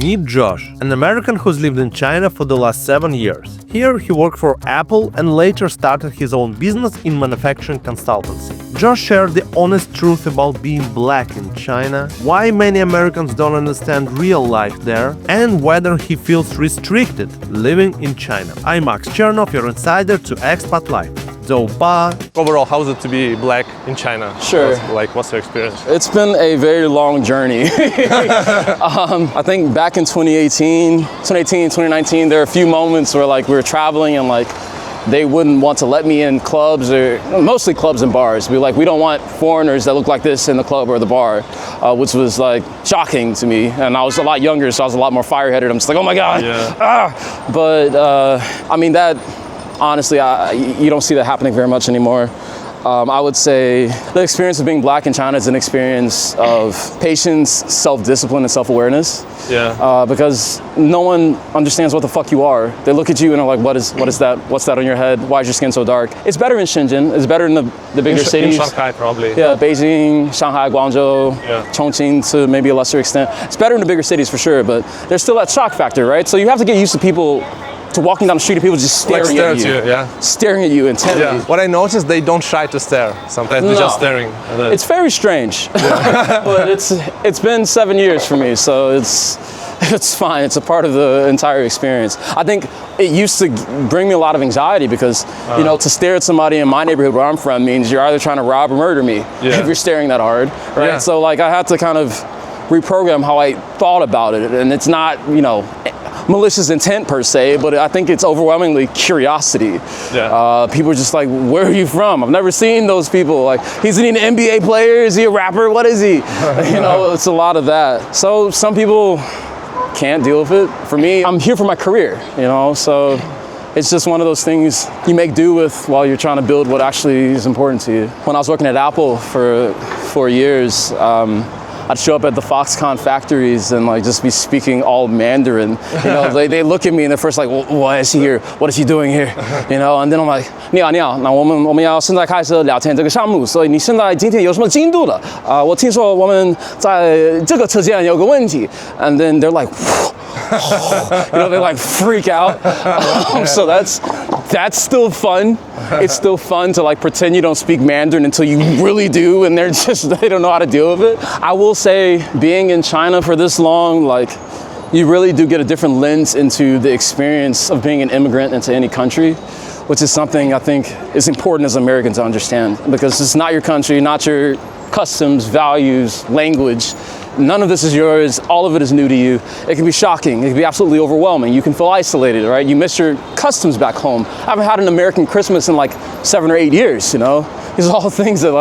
Meet Josh, an American who's lived in China for the last 7 years. Here he worked for Apple and later started his own business in manufacturing consultancy. Josh shared the honest truth about being black in China, why many Americans don't understand real life there, and whether he feels restricted living in China. I'm Max Chernov, your insider to Expat Life. Overall, how is it to be black in China? Sure. What's your experience? It's been a very long journey. I think back in 2019, there were a few moments where we were traveling and they wouldn't want to let me in clubs, or mostly clubs and bars. We don't want foreigners that look like this in the club or the bar, which was shocking to me. And I was a lot younger, so I was a lot more fire-headed. I'm just like, oh my God. Yeah. But I mean, that honestly, you don't see that happening very much anymore. I would say the experience of being black in China is an experience of patience, self-discipline, and self-awareness. Yeah. Because no one understands what the fuck you are. They look at you and are like, what is that? What's that on your head? Why is your skin so dark? It's better in Shenzhen. It's better in the bigger cities. In Shanghai, probably. Yeah, Beijing, Shanghai, Guangzhou, Chongqing to maybe a lesser extent. It's better in the bigger cities for sure, but there's still that shock factor, right? So you have to get used to people, to walking down the street and people just staring at you. Staring at you intently. Yeah. What I noticed, they don't shy to stare. Sometimes they're just staring. It's very strange. But it's been 7 years for me, so it's fine. It's a part of the entire experience. I think it used to bring me a lot of anxiety because, to stare at somebody in my neighborhood where I'm from means you're either trying to rob or murder me if you're staring that hard, right? Yeah. So I had to kind of reprogram how I thought about it, and it's not, malicious intent per se, but I think it's overwhelmingly curiosity. Yeah. People are just like, where are you from? I've never seen those people. He's an NBA player? Is he a rapper? What is he? It's a lot of that. So some people can't deal with it. For me, I'm here for my career, so it's just one of those things you make do with while you're trying to build what actually is important to you. When I was working at Apple for 4 years, I'd show up at the Foxconn factories and just be speaking all Mandarin. They look at me and they're first like, well, why is he here? What is he doing here? And then I'm like, 你好，那我们要现在开始聊天这个项目，所以你现在今天有什么进度了？我听说我们在这个车间有个问题。And then they're like, they freak out. So that's still fun. It's still fun to pretend you don't speak Mandarin until you really do, and they don't know how to deal with it. I will say, being in China for this long, you really do get a different lens into the experience of being an immigrant into any country, which is something I think is important as Americans to understand, because it's not your country, not your customs, values, language. None of this is yours. All of it is new to you. It can be shocking. It can be absolutely overwhelming. You can feel isolated, right? You miss your customs back home. I haven't had an American Christmas in 7 or 8 years, These are all things that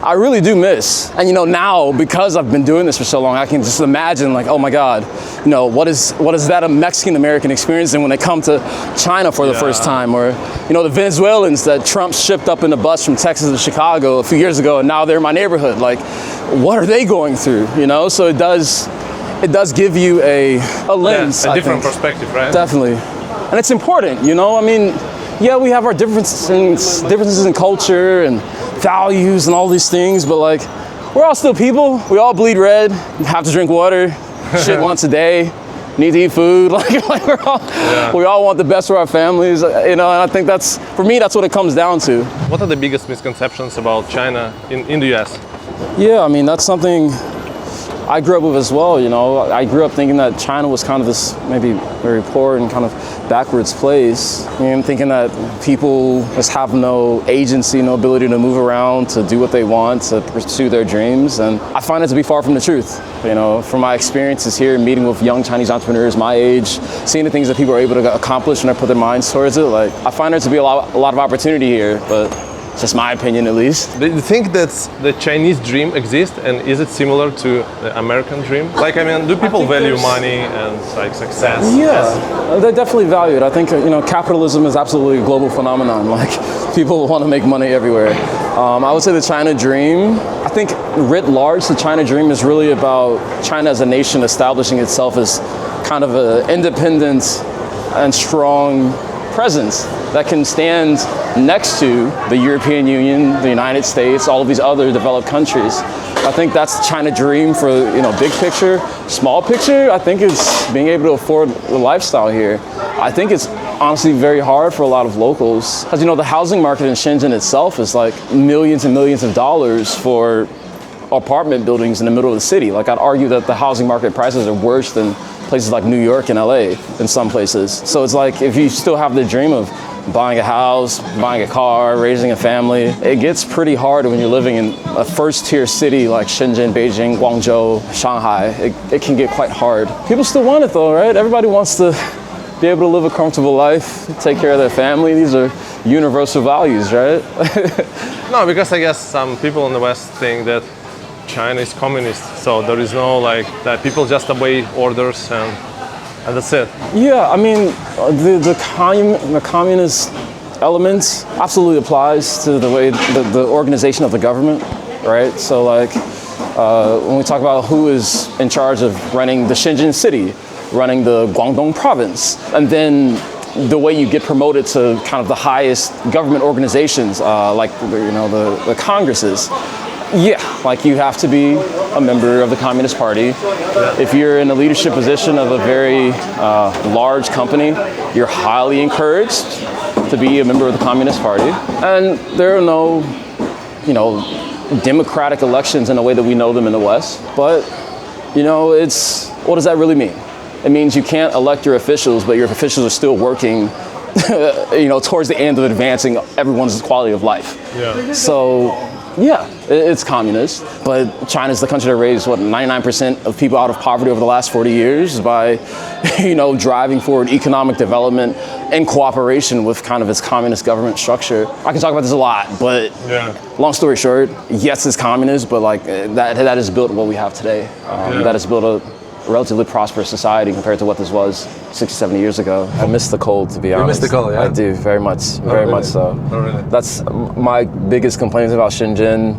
I really do miss. And now, because I've been doing this for so long, I can just imagine oh my God, what is that a Mexican American experience when they come to China for the first time, or the Venezuelans that Trump shipped up in a bus from Texas to Chicago a few years ago, and now they're in my neighborhood. What are they going through? So it does give you a lens, a different perspective, right? Definitely. And it's important, we have our differences in culture and values and all these things, but we're all still people. We all bleed red, have to drink water, shit once a day, need to eat food. We all want the best for our families, and I think for me, that's what it comes down to. What are the biggest misconceptions about China in the US? Yeah, I mean, that's something I grew up with as well, I grew up thinking that China was kind of this maybe very poor and kind of backwards place. I'm thinking that people just have no agency, no ability to move around, to do what they want, to pursue their dreams. And I find it to be far from the truth. From my experiences here, meeting with young Chinese entrepreneurs my age, seeing the things that people are able to accomplish when they put their minds towards it, I find there to be a lot of opportunity here, but just my opinion, at least. Do you think that the Chinese dream exists, and is it similar to the American dream? Do people value money and success? Yeah, they definitely value it. I think capitalism is absolutely a global phenomenon. People want to make money everywhere. I would say the China dream, I think writ large, the China dream is really about China as a nation establishing itself as kind of an independent and strong presence that can stand next to the European Union, the United States, all of these other developed countries. I think that's China dream for, big picture. Small picture, I think it's being able to afford the lifestyle here. I think it's honestly very hard for a lot of locals. As the housing market in Shenzhen itself is like millions and millions of dollars for apartment buildings in the middle of the city. Like I'd argue that the housing market prices are worse than places like New York and LA in some places. So it's like if you still have the dream of buying a house, buying a car, raising a family, it gets pretty hard when you're living in a first tier city like Shenzhen, Beijing, Guangzhou, Shanghai. It can get quite hard. People still want it though, right? Everybody wants to be able to live a comfortable life, take care of their family. These are universal values, right? No, because I guess some people in the West think that China is communist, so there is no that people just obey orders and that's it. Yeah, I mean, the communist elements absolutely applies to the way the organization of the government, right? So when we talk about who is in charge of running the Shenzhen city, running the Guangdong province, and then the way you get promoted to kind of the highest government organizations, like the Congresses. Yeah, like you have to be a member of the Communist Party. If you're in a leadership position of a very large company, you're highly encouraged to be a member of the Communist Party. And there are no, democratic elections in the way that we know them in the West. But, what does that really mean? It means you can't elect your officials, but your officials are still working, towards the end of advancing everyone's quality of life. Yeah. So, yeah, it's communist, but China's the country that raised, 99% of people out of poverty over the last 40 years by, driving forward economic development in cooperation with kind of its communist government structure. I can talk about this a lot, but long story short, yes, it's communist, but that has built what we have today. That has built a relatively prosperous society compared to what this was 60, 70 years ago. I miss the cold, to be honest. You miss the cold, yeah? I do, very much so. Oh, really? That's my biggest complaints about Shenzhen: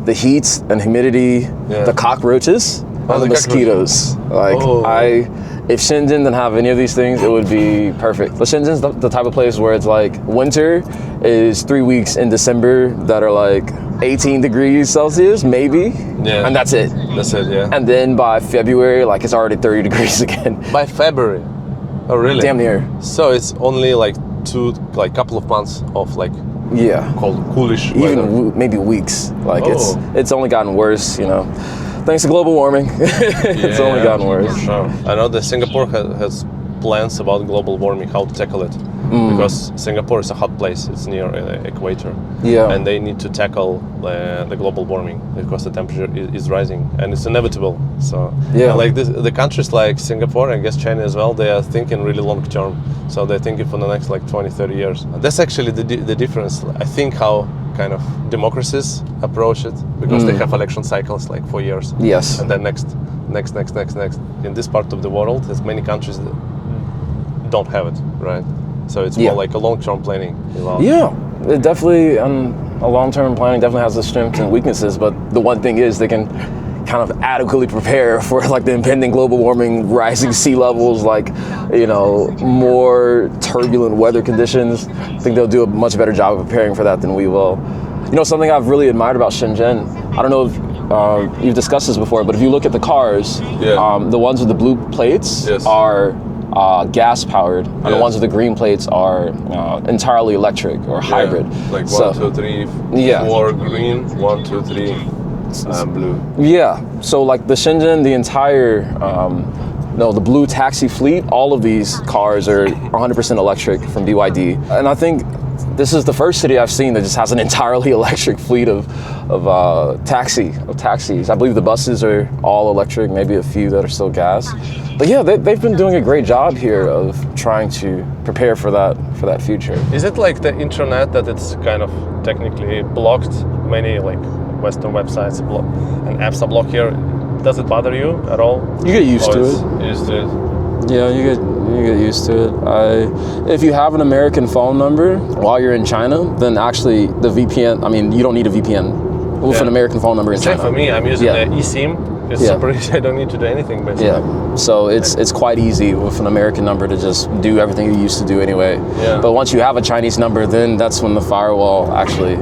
the heat and humidity, the cockroaches, and the mosquitoes. If Shenzhen didn't have any of these things, it would be perfect. But Shenzhen's the type of place where it's like winter is 3 weeks in December that are 18 degrees Celsius, maybe. Yeah. And that's it. That's it, yeah. And then by February, it's already 30 degrees again. By February? Oh, really? Damn near. So it's only couple of months of cold, coolish weather. Even maybe weeks. It's only gotten worse, Thanks to global warming, it's only gotten worse. For sure. I know that Singapore has plans about global warming, how to tackle it. Because Singapore is a hot place, it's near equator. Yeah. And they need to tackle the global warming because the temperature is rising and it's inevitable. So the countries like Singapore, I guess China as well, they are thinking really long term. So they're thinking for the next 20, 30 years. That's actually the difference. I think how kind of democracies approach it because they have election cycles 4 years. Yes. And then next. In this part of the world, there's many countries that don't have it, right? So it's more like a long-term planning. Yeah, it definitely, a long-term planning definitely has its strengths and weaknesses, but the one thing is they can kind of adequately prepare for the impending global warming, rising sea levels, more turbulent weather conditions. I think they'll do a much better job of preparing for that than we will. Something I've really admired about Shenzhen, I don't know if you've discussed this before, but if you look at the cars, the ones with the blue plates are gas powered, and the ones with the green plates are entirely electric or hybrid. 1, 2, 3, 4 green, 1, 2, 3 blue. Yeah. So the Shenzhen, the entire the blue taxi fleet, all of these cars are 100% electric from BYD, and I think this is the first city I've seen that just has an entirely electric fleet of taxis. I believe the buses are all electric, maybe a few that are still gas. But they've been doing a great job here of trying to prepare for that future. Is it like the internet that it's kind of technically blocked? Many Western websites and apps are blocked here. Does it bother you at all? You get used to it. Used to it. Yeah, you get used to it. If you have an American phone number while you're in China, then actually the VPN, you don't need a VPN with an American phone number in China. For me, I'm using the eSIM. It's super easy. I don't need to do anything basically. Yeah, so it's quite easy with an American number to just do everything you used to do anyway. Yeah. But once you have a Chinese number, then that's when the firewall actually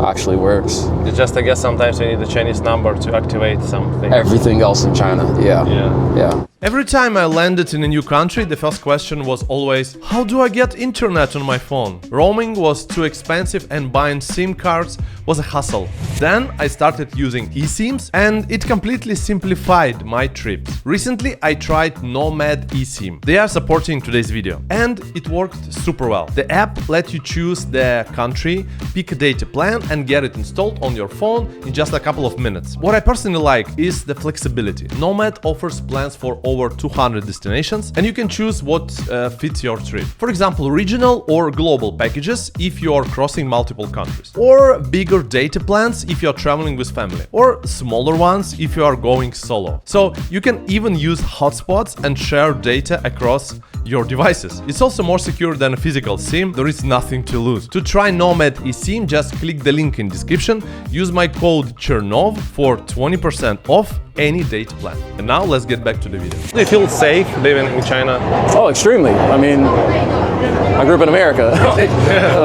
actually works. It's just, I guess, sometimes you need a Chinese number to activate something. Everything else in China, yeah. Every time I landed in a new country, the first question was always, how do I get internet on my phone? Roaming was too expensive and buying SIM cards was a hassle. Then I started using eSIMs and it completely simplified my trips. Recently I tried Nomad eSIM. They are supporting today's video and it worked super well. The app lets you choose the country, pick a data plan and get it installed on your phone in just a couple of minutes. What I personally like is the flexibility. Nomad offers plans for over 200 destinations and you can choose what fits your trip. For example, regional or global packages if you are crossing multiple countries, or bigger data plans if you are traveling with family, or smaller ones if you are going solo. So you can even use hotspots and share data across your devices. It's also more secure than a physical SIM, there is nothing to lose. To try Nomad eSIM, just click the link in description, use my code Chernov for 20% off any data plan. And now let's get back to the video. Do you feel safe living in China? Oh, extremely. I mean, I grew up in America.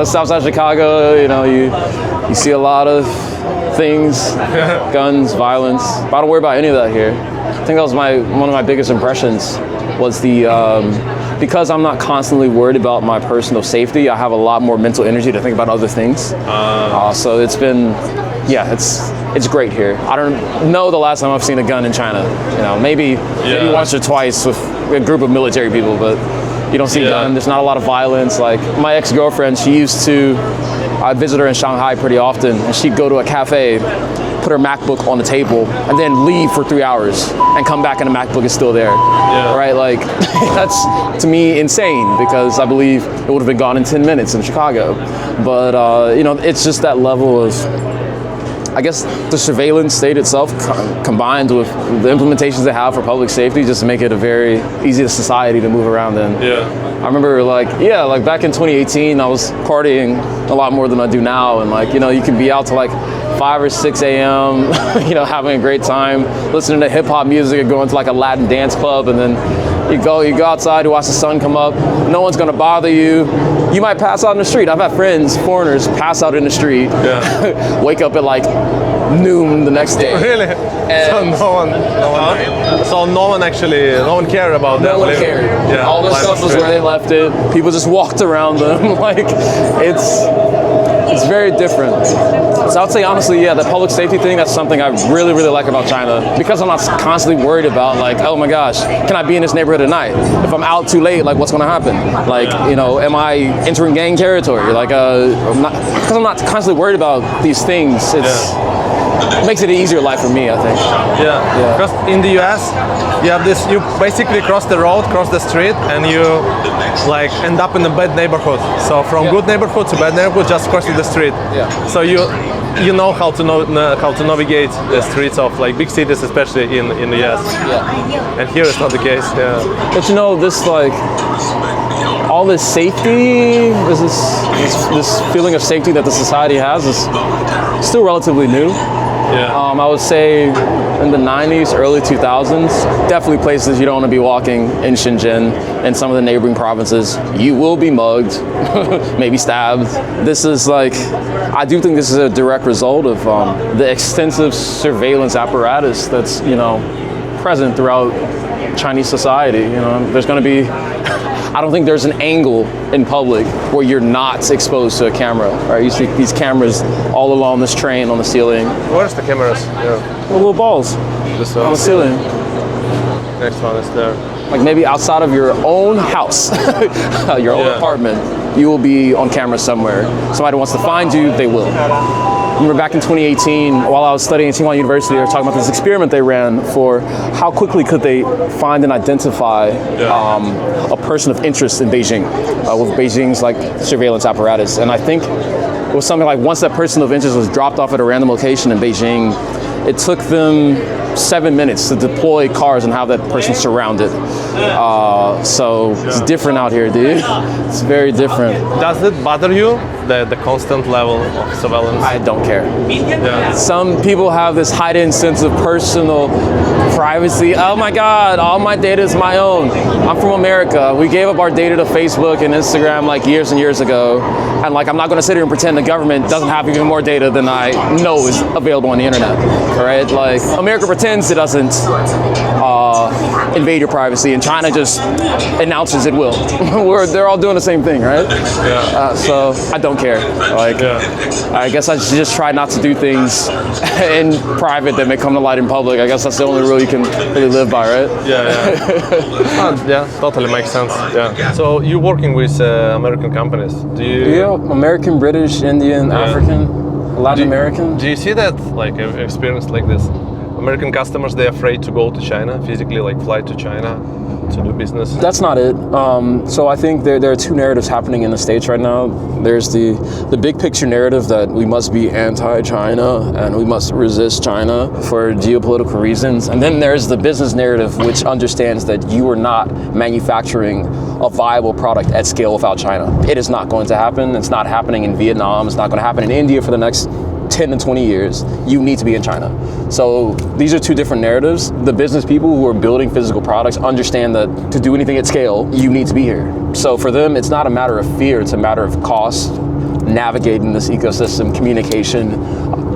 Southside Chicago, you see a lot of things, guns, violence. But I don't worry about any of that here. I think that was one of my biggest impressions was because I'm not constantly worried about my personal safety, I have a lot more mental energy to think about other things. So it's been, it's great here. I don't know the last time I've seen a gun in China. Maybe once or twice with a group of military people, but you don't see gun. There's not a lot of violence. Like my ex-girlfriend, I visit her in Shanghai pretty often, and she'd go to a cafe, put her MacBook on the table, and then leave for 3 hours and come back and the MacBook is still there. Right? Like that's to me insane because I believe it would have been gone in 10 minutes in Chicago. But it's just that level of, I guess, the surveillance state itself combined with the implementations they have for public safety just make it a very easy society to move around in. I remember like back in 2018, I was partying a lot more than I do now. And you can be out to like 5 or 6 a.m., having a great time, listening to hip hop music and going to like a Latin dance club. And then you go outside, you watch the sun come up. No one's gonna bother you. You might pass out in the street. I've had friends, foreigners, pass out in the street, wake up at like noon the next day. Really? And so no one cared about that. No one cared. All this stuff was where they left it. People just walked around them. Like it's very different. So I would say honestly, the public safety thing, that's something I really, really like about China because I'm not constantly worried about like, oh my gosh, can I be in this neighborhood at night? If I'm out too late, like what's gonna happen? Like, am I entering gang territory? Like, because I'm not constantly worried about these things, it makes it an easier life for me, I think. Because in the US, you have this, you basically cross the street and you like end up in a bad neighborhood. So from good neighborhood to bad neighborhood, just crossing the street. So you know how to navigate the streets of like big cities, especially in the US. And here it's not the case. But this like all this safety, this feeling of safety that the society has is still relatively new. I would say in the 90s, early 2000s, definitely places you don't want to be walking in Shenzhen and some of the neighboring provinces. You will be mugged, maybe stabbed. This is like, I do think this is a direct result of the extensive surveillance apparatus that's, present throughout Chinese society. There's going to be, I don't think there's an angle in public where you're not exposed to a camera. Right? You see these cameras all along this train on the ceiling. Where's the cameras? The little balls on the ceiling. Next one is there. Like maybe outside of your own house, your own apartment, you will be on camera somewhere. Somebody wants to find you, they will. I remember back in 2018, while I was studying at Tsinghua University, they were talking about this experiment they ran for how quickly could they find and identify a person of interest in Beijing with Beijing's like surveillance apparatus. And I think it was something like once that person of interest was dropped off at a random location in Beijing, it took them 7 minutes to deploy cars and have that person surrounded. So it's different out here, dude. It's very different. Does it bother you, the constant level of surveillance? I don't care. Yeah. Some people have this heightened sense of personal privacy. Oh my God, all my data is my own. I'm from America. We gave up our data to Facebook and Instagram like years and years ago. And like, I'm not gonna sit here and pretend the government doesn't have even more data than I know is available on the internet, right? Like, America pretends it doesn't invade your privacy, and China just announces it will. They're all doing the same thing, right? Yeah. So I don't care. Like, I guess I should just try not to do things in private that may come to light in public. I guess that's the only rule you can really live by, right? Yeah, totally makes sense. Yeah. So you're working with American companies. Do you? Yeah, American, British, Indian, African, Latin American. Do you see that, like, experience like this? American customers, they're afraid to go to China, physically, like fly to China to do business? That's not it. So I think there are two narratives happening in the States right now. There's the big picture narrative that we must be anti-China and we must resist China for geopolitical reasons. And then there's the business narrative, which understands that you are not manufacturing a viable product at scale without China. It is not going to happen. It's not happening in Vietnam. It's not going to happen in India for the next 10 to 20 years. You need to be in China. So these are two different narratives. The business people who are building physical products understand that to do anything at scale, you need to be here. So for them, it's not a matter of fear, it's a matter of cost, navigating this ecosystem, communication,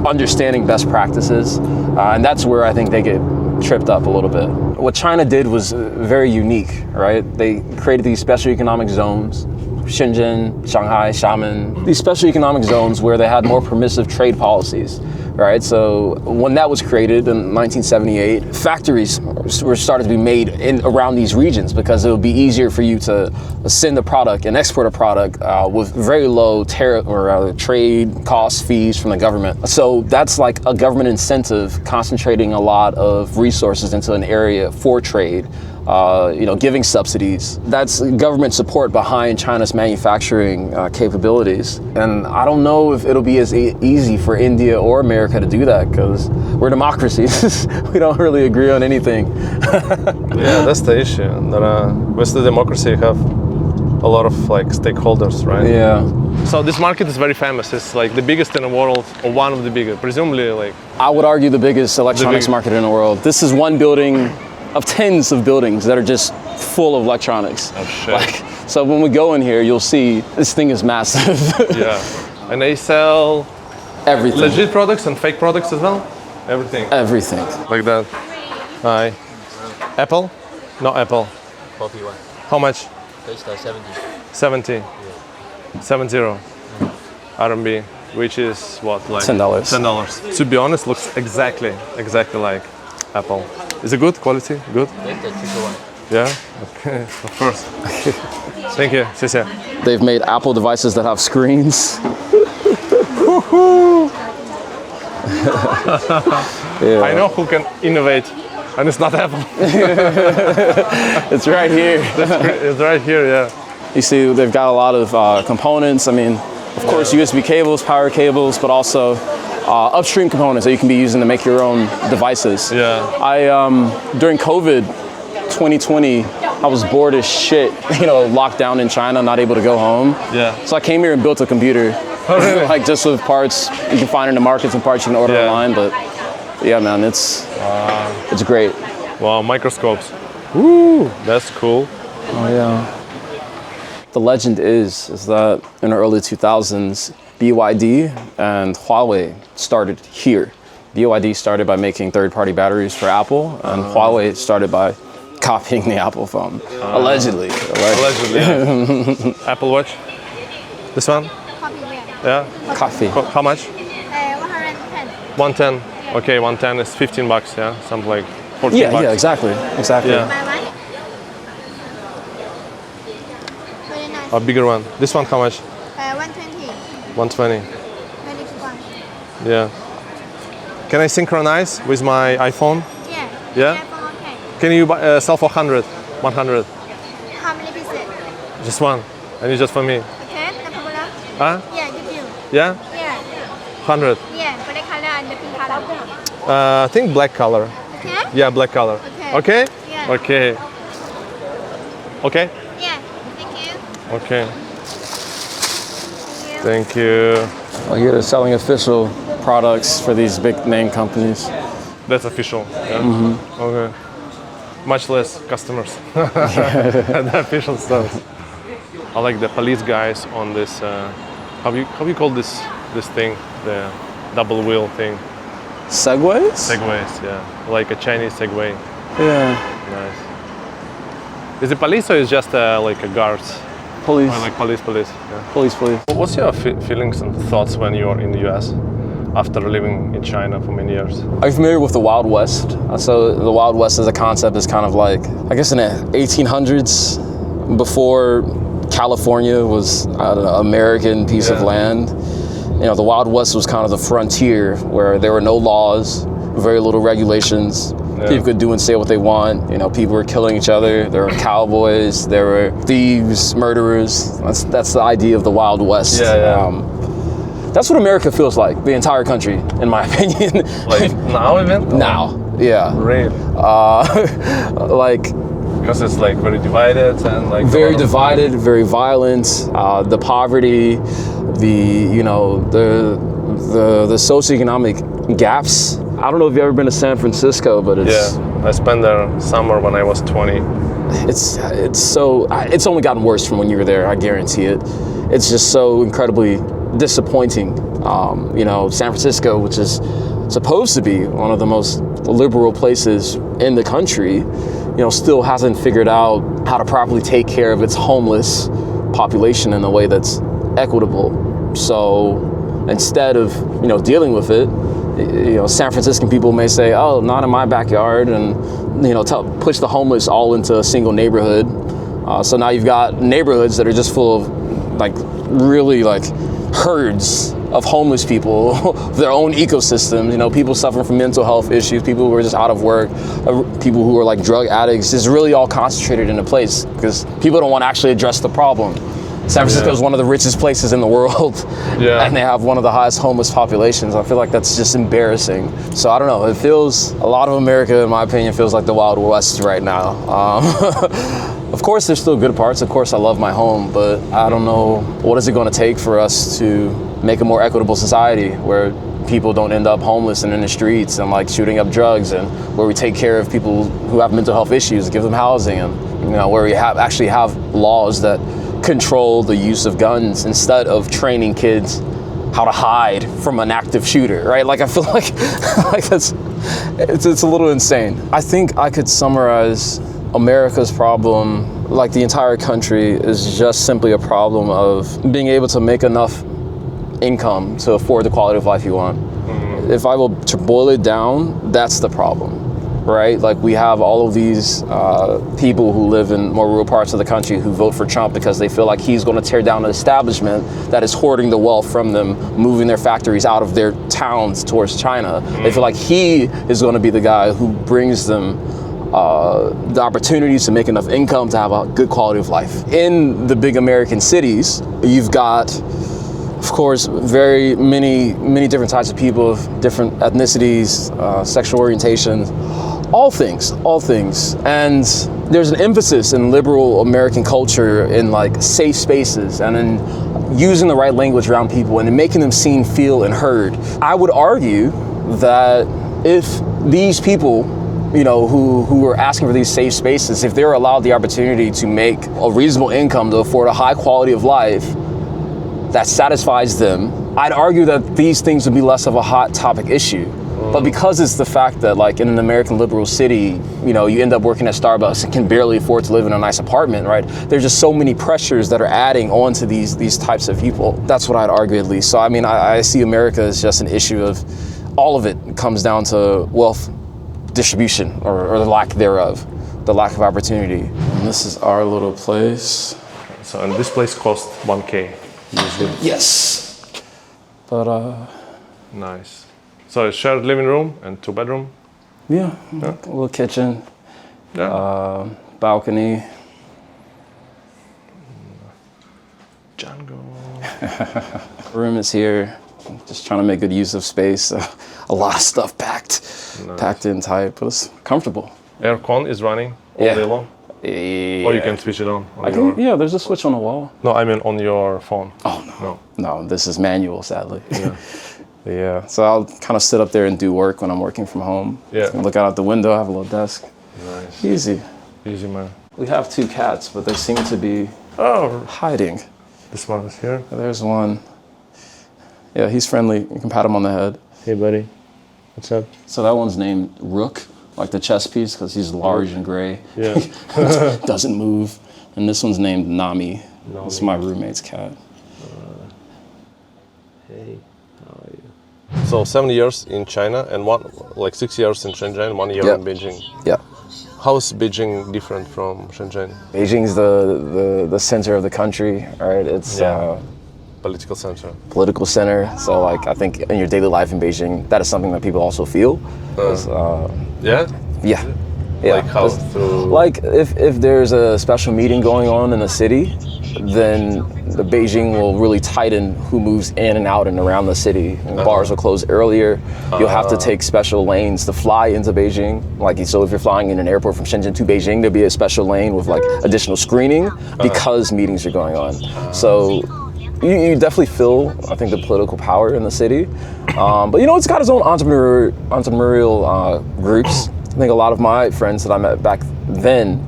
understanding best practices. And that's where I think they get tripped up a little bit. What China did was very unique, right? They created these special economic zones, Shenzhen, Shanghai, Xiamen, these special economic zones where they had more permissive trade policies, right? So when that was created in 1978, factories were started to be made around these regions because it would be easier for you to send a product and export a product with very low tariff or trade cost fees from the government. So that's like a government incentive concentrating a lot of resources into an area for trade. Giving subsidies. That's government support behind China's manufacturing capabilities. And I don't know if it'll be as easy for India or America to do that because we're democracies. We don't really agree on anything. Yeah, that's the issue. With the democracy, you have a lot of like stakeholders, right? Yeah. So this market is very famous. It's like the biggest in the world, or one of the biggest, presumably like. I would argue the biggest electronics market in the world. This is one building of tens of buildings that are just full of electronics. Oh shit. So when we go in here, you'll see this thing is massive. Yeah. And they sell everything. Legit products and fake products as well? Everything. Everything. Like that. Hi. Apple? No Apple. 41. How much? Taste 70. 70. Yeah. 70 RMB, which is what, like $10. $10. To be honest, looks exactly like Apple. Is it good quality? Good? That's the cheaper one. Yeah? Okay, of course. Thank you. 谢谢. They've made Apple devices that have screens. Yeah. I know who can innovate, and it's not Apple. It's right here. It's right here, yeah. You see, they've got a lot of components. I mean, of course, USB cables, power cables, but also upstream components that you can be using to make your own devices. Yeah. During COVID 2020, I was bored as shit, locked down in China, not able to go home. Yeah. So I came here and built a computer. Oh, really? Like just with parts you can find in the markets and parts you can order online, but yeah, man, it's great. Wow, microscopes. Woo, that's cool. Oh yeah. The legend is that in the early 2000s, BYD and Huawei started here. BYD started by making third-party batteries for Apple, and Huawei started by copying the Apple phone. Allegedly. Allegedly, yeah. Apple Watch. This one? Yeah. Coffee. How much? 110. 110. Yeah. Okay, 110 is $15, yeah? Something like 14 Yeah, bucks. yeah, exactly. Yeah. My one. Very nice. A bigger one. This one how much? 120. 120. Very cheap one. Yeah. Can I synchronize with my iPhone? Yeah. Yeah? iPhone okay. Can you sell for 100? 100? How many pieces? Just one. And it's just for me. Okay, no problem. Huh? Yeah, give you. Yeah? Yeah. 100. Yeah, black color and the pink color. I think black color. Okay? Yeah, black color. Okay. Okay? Yeah. Okay. Okay? Yeah. Thank you. Okay. Thank you. Thank you. Well, here they're selling official products for these big name companies. That's official. Yeah? Okay. Much less customers at the official stores. I like the police guys on this. How you call this thing? The double wheel thing. Segways? Segways. Yeah. Like a Chinese Segway. Yeah. Nice. Is it police or is just like a guards? Police. Or like police? Yeah. Police. What's your feelings and thoughts when you're in the US after living in China for many years? Are you familiar with the Wild West? So the Wild West as a concept is kind of like, I guess in the 1800s, before California was, I don't know, American piece of land. You know, the Wild West was kind of the frontier where there were no laws, very little regulations. People could do and say what they want. You know, people were killing each other. There were cowboys. There were thieves, murderers. That's the idea of the Wild West. That's what America feels like, the entire country, in my opinion. Like now even? Now, yeah. Really? Like, because it's like very divided and like very divided, very violent. The poverty, the socioeconomic gaps. I don't know if you've ever been to San Francisco, but it's I spent there summer when I was 20. It's only gotten worse from when you were there. I guarantee it. It's just so incredibly disappointing. San Francisco, which is supposed to be one of the most liberal places in the country, still hasn't figured out how to properly take care of its homeless population in a way that's equitable. So instead of, dealing with it, San Franciscan people may say, oh, not in my backyard, and, push the homeless all into a single neighborhood. So now you've got neighborhoods that are just full of really herds of homeless people, their own ecosystems, people suffering from mental health issues, people who are just out of work, people who are drug addicts. It's really all concentrated in a place because people don't want to actually address the problem. San Francisco is one of the richest places in the world, and they have one of the highest homeless populations. I feel like that's just embarrassing. So I don't know, it feels, a lot of America, in my opinion, feels like the Wild West right now. Of course, there's still good parts. Of course, I love my home, but I don't know, what is it going to take for us to make a more equitable society where people don't end up homeless and in the streets and shooting up drugs, and where we take care of people who have mental health issues, give them housing, and where we actually have laws that control the use of guns instead of training kids how to hide from an active shooter, right? I feel like it's a little insane. I think I could summarize America's problem, the entire country, is just simply a problem of being able to make enough income to afford the quality of life you want. If I will to boil it down, that's the problem, right? We have all of these people who live in more rural parts of the country who vote for Trump because they feel like he's going to tear down an establishment that is hoarding the wealth from them, moving their factories out of their towns towards China. They feel like he is going to be the guy who brings them the opportunities to make enough income to have a good quality of life. In the big American cities, you've got, of course, very many different types of people of different ethnicities, sexual orientations, all things. And there's an emphasis in liberal American culture in safe spaces and in using the right language around people and in making them seen, feel, and heard. I would argue that if these people, who are asking for these safe spaces, if they're allowed the opportunity to make a reasonable income to afford a high quality of life that satisfies them, I'd argue that these things would be less of a hot topic issue. But because it's the fact that in an American liberal city, you end up working at Starbucks and can barely afford to live in a nice apartment, right? There's just so many pressures that are adding on to these types of people. That's what I'd argue, at least. So I see America as just an issue of, all of it comes down to wealth distribution or the lack thereof, the lack of opportunity. And this is our little place. So, and this place costs 1K usually. Yes. But nice. So it's shared living room and 2-bedroom. Yeah. A little kitchen. Yeah. Balcony. Django. Room is here. Just trying to make good use of space. A lot of stuff packed in tight, but it's comfortable. Aircon is running all day long? Yeah. Or you can switch it on Yeah, there's a switch on the wall. No, I mean on your phone. Oh, no, this is manual, sadly. Yeah. Yeah, so I'll kind of sit up there and do work when I'm working from home. Yeah. Look out the window, I have a little desk. Nice. Easy. Easy, man. We have 2 cats, but they seem to be hiding. This one is here. There's one. Yeah, he's friendly. You can pat him on the head. Hey, buddy. What's up? So that one's named Rook, like the chess piece, because he's large and gray. Yeah. Doesn't move. And this one's named Nami. It's my roommate's cat. Hey, how are you? So 7 years in China and 6 years in Shenzhen, 1 year in Beijing. Yeah. How is Beijing different from Shenzhen? Beijing's the center of the country, right? It's Political center. Political center. So like I think in your daily life in Beijing, that is something that people also feel. Yeah? Yeah. Yeah. Like how through... Like if there's a special meeting going on in the city, then the Beijing will really tighten who moves in and out and around the city. Bars will close earlier. You'll have to take special lanes to fly into Beijing. Like so if you're flying in an airport from Shenzhen to Beijing, there'll be a special lane with like additional screening because meetings are going on. So you definitely feel, I think, the political power in the city. But you know, it's got its own entrepreneurial groups. I think a lot of my friends that I met back then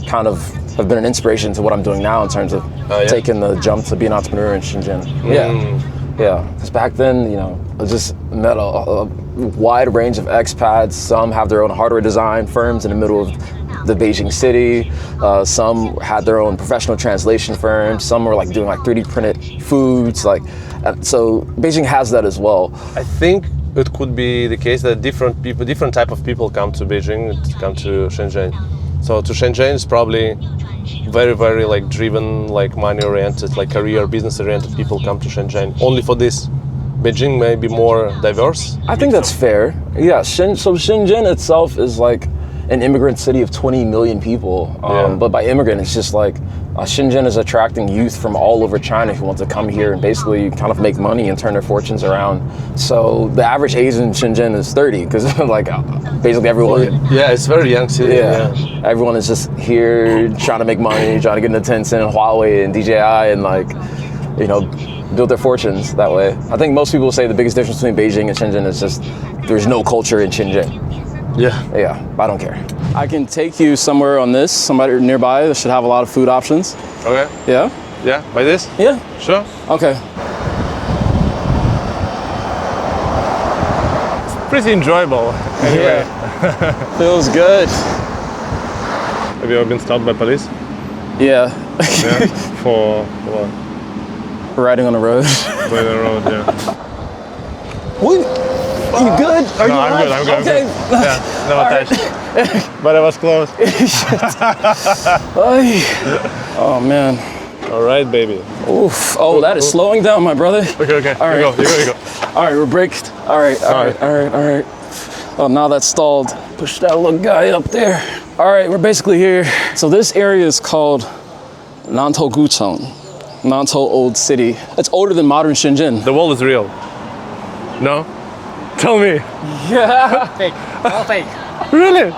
kind of have been an inspiration to what I'm doing now in terms of taking the jump to be an entrepreneur in Shenzhen. Yeah. Because back then, you know, I just met a wide range of expats. Some have their own hardware design firms in the middle of the Beijing city. Some had their own professional translation firms. Some were like doing like 3D printed foods. Like, so Beijing has that as well. I think it could be the case that different type of people come to Beijing, come to Shenzhen. So to Shenzhen is probably very, very like driven, like money oriented, like career, business oriented people come to Shenzhen only for this. Beijing may be more diverse. I think that's fair. Yeah, so Shenzhen itself is like an immigrant city of 20 million people. But by immigrant, it's just like Shenzhen is attracting youth from all over China who want to come here and basically kind of make money and turn their fortunes around. So the average age in Shenzhen is 30 because like basically everyone. Yeah, it's very young city. Yeah. Everyone is just here trying to make money, trying to get into Tencent and Huawei and DJI and like, you know, build their fortunes that way. I think most people say the biggest difference between Beijing and Shenzhen is just there's no culture in Shenzhen. Yeah, I don't care. I can take you somewhere on this, somebody nearby that should have a lot of food options. Okay. Yeah? Yeah, by this? Yeah. Sure. Okay. It's pretty enjoyable. Anyway. Yeah. Feels good. Have you ever been stopped by police? Yeah. Yeah. For what? Riding on the road. By the road, yeah. What? Are you good? Are you I'm good, I'm good. Okay. I'm good. Yeah, no attached. But I was close. Oh man. All right, baby. Oof. Oh, that is slowing down, my brother. Okay. All right. You go. All right, we're braked. All right. Oh, now that's stalled. Push that little guy up there. All right, we're basically here. So this area is called Nantou Gucheng, Nantou Old City. It's older than modern Shenzhen. The wall is real. No? Tell me. Yeah. Fake. All fake. Really?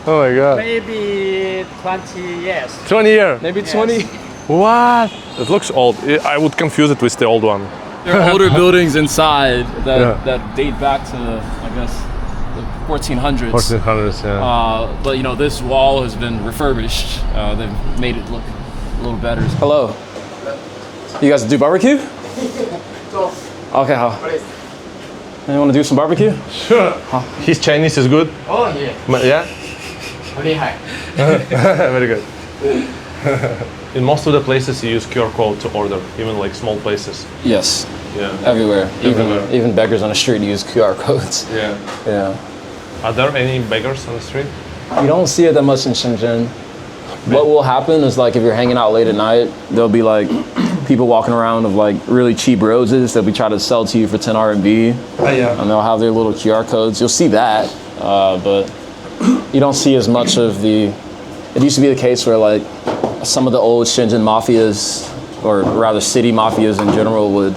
Oh my god. Maybe 20 years. 20 years. Maybe 20. What? It looks old. I would confuse it with the old one. There are older buildings inside that date back to, I guess, the 1400s. 1400s, yeah. But you know, this wall has been refurbished. They've made it look a little better. Hello. You guys do barbecue? Okay, how? You want to do some barbecue? Sure. His Chinese is good? Oh, yeah. Yeah? 厉害. Very good. In most of the places you use QR code to order, even like small places. Yes. Yeah. Everywhere. Everywhere. Even beggars on the street use QR codes. Yeah. Are there any beggars on the street? You don't see it that much in Shenzhen. What will happen is like if you're hanging out late at night, there'll be like people walking around with like really cheap roses that we try to sell to you for 10 RMB. Oh, yeah. And they'll have their little QR codes. You'll see that, but you don't see as much of the. It used to be the case where like some of the old Shenzhen mafias or rather city mafias in general, would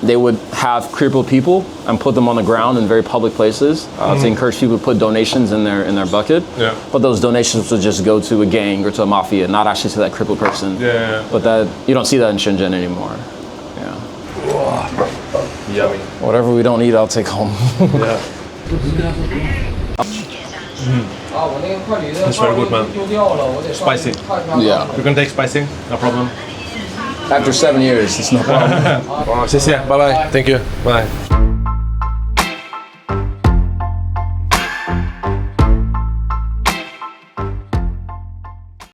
they would have crippled people and put them on the ground in very public places to encourage people to put donations in their bucket. Yeah. But those donations would just go to a gang or to a mafia, not actually to that crippled person. Yeah. But that you don't see that in Shenzhen anymore. Yeah. Yummy. Whatever we don't eat, I'll take home. Yeah. That's very good, man. Spicy. Yeah. You can take spicy, no problem. After 7 years, it's no problem. 谢谢，拜拜。Thank you. Bye.